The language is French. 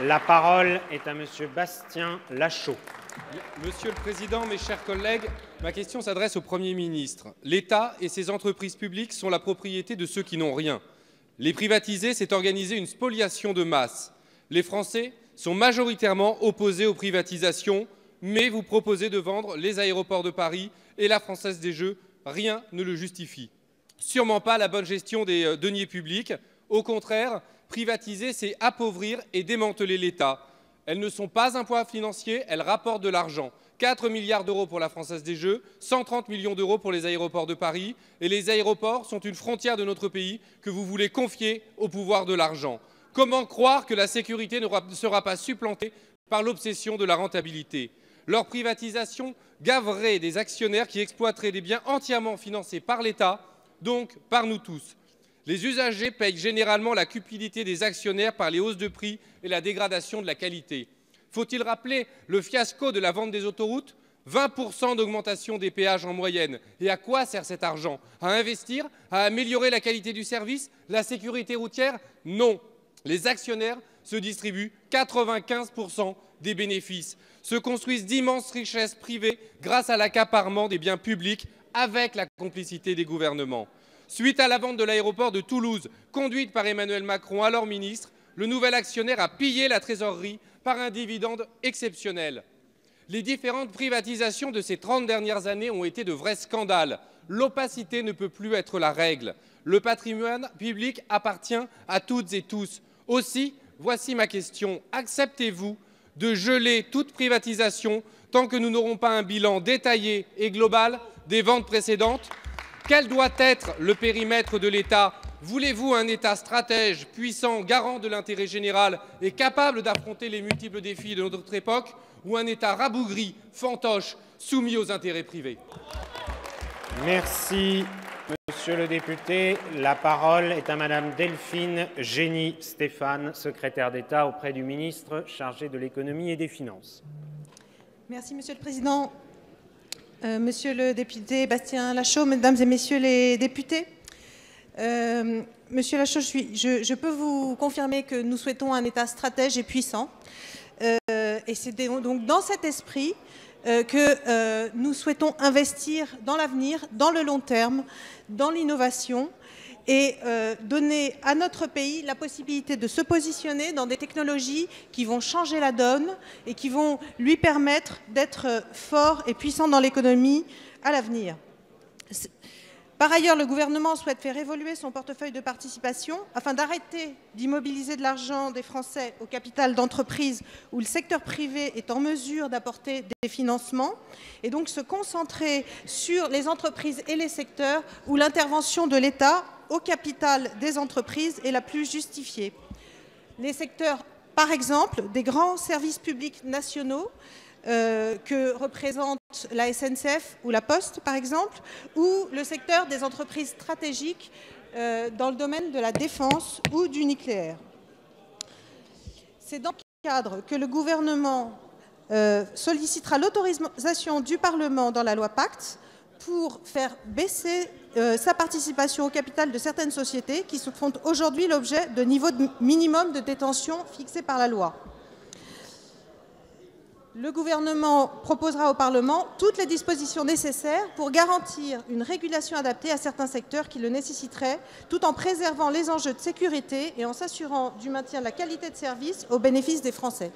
La parole est à Monsieur Bastien Lachaud. Monsieur le Président, mes chers collègues, ma question s'adresse au Premier ministre. L'État et ses entreprises publiques sont la propriété de ceux qui n'ont rien. Les privatiser, c'est organiser une spoliation de masse. Les Français sont majoritairement opposés aux privatisations, mais vous proposez de vendre les aéroports de Paris et la Française des Jeux. Rien ne le justifie. Sûrement pas la bonne gestion des deniers publics. Au contraire, privatiser, c'est appauvrir et démanteler l'État. Elles ne sont pas un poids financier, elles rapportent de l'argent. 4 milliards d'euros pour la Française des Jeux, 130 millions d'euros pour les aéroports de Paris. Et les aéroports sont une frontière de notre pays que vous voulez confier au pouvoir de l'argent. Comment croire que la sécurité ne sera pas supplantée par l'obsession de la rentabilité? Leur privatisation gaverait des actionnaires qui exploiteraient des biens entièrement financés par l'État, donc par nous tous. Les usagers payent généralement la cupidité des actionnaires par les hausses de prix et la dégradation de la qualité. Faut-il rappeler le fiasco de la vente des autoroutes? 20% d'augmentation des péages en moyenne. Et à quoi sert cet argent? À investir? À améliorer la qualité du service? La sécurité routière? Non. Les actionnaires se distribuent 95% des bénéfices, se construisent d'immenses richesses privées grâce à l'accaparement des biens publics avec la complicité des gouvernements. Suite à la vente de l'aéroport de Toulouse, conduite par Emmanuel Macron, alors ministre, le nouvel actionnaire a pillé la trésorerie par un dividende exceptionnel. Les différentes privatisations de ces 30 dernières années ont été de vrais scandales. L'opacité ne peut plus être la règle. Le patrimoine public appartient à toutes et tous. Aussi, voici ma question. Acceptez-vous de geler toute privatisation tant que nous n'aurons pas un bilan détaillé et global des ventes précédentes? Quel doit être le périmètre de l'État? Voulez-vous un État stratège, puissant, garant de l'intérêt général et capable d'affronter les multiples défis de notre époque, ou un État rabougri, fantoche, soumis aux intérêts privés? Merci, Monsieur le député. La parole est à Madame Delphine Gény-Stéphane, secrétaire d'État auprès du ministre chargé de l'économie et des finances. Merci, Monsieur le Président. Monsieur le député Bastien Lachaud, Mesdames et Messieurs les députés, Monsieur Lachaud, je peux vous confirmer que nous souhaitons un État stratège et puissant. Et c'est donc dans cet esprit que nous souhaitons investir dans l'avenir, dans le long terme, dans l'innovation et donner à notre pays la possibilité de se positionner dans des technologies qui vont changer la donne et qui vont lui permettre d'être fort et puissant dans l'économie à l'avenir. Par ailleurs, le gouvernement souhaite faire évoluer son portefeuille de participation afin d'arrêter d'immobiliser de l'argent des Français au capital d'entreprises où le secteur privé est en mesure d'apporter des financements et donc se concentrer sur les entreprises et les secteurs où l'intervention de l'État au capital des entreprises est la plus justifiée. Les secteurs, par exemple, des grands services publics nationaux que représentent la SNCF ou la Poste, par exemple, ou le secteur des entreprises stratégiques dans le domaine de la défense ou du nucléaire. C'est dans ce cadre que le gouvernement sollicitera l'autorisation du Parlement dans la loi Pacte pour faire baisser sa participation au capital de certaines sociétés qui font aujourd'hui l'objet de niveaux minimum de détention fixés par la loi. Le gouvernement proposera au Parlement toutes les dispositions nécessaires pour garantir une régulation adaptée à certains secteurs qui le nécessiteraient, tout en préservant les enjeux de sécurité et en s'assurant du maintien de la qualité de service au bénéfice des Français.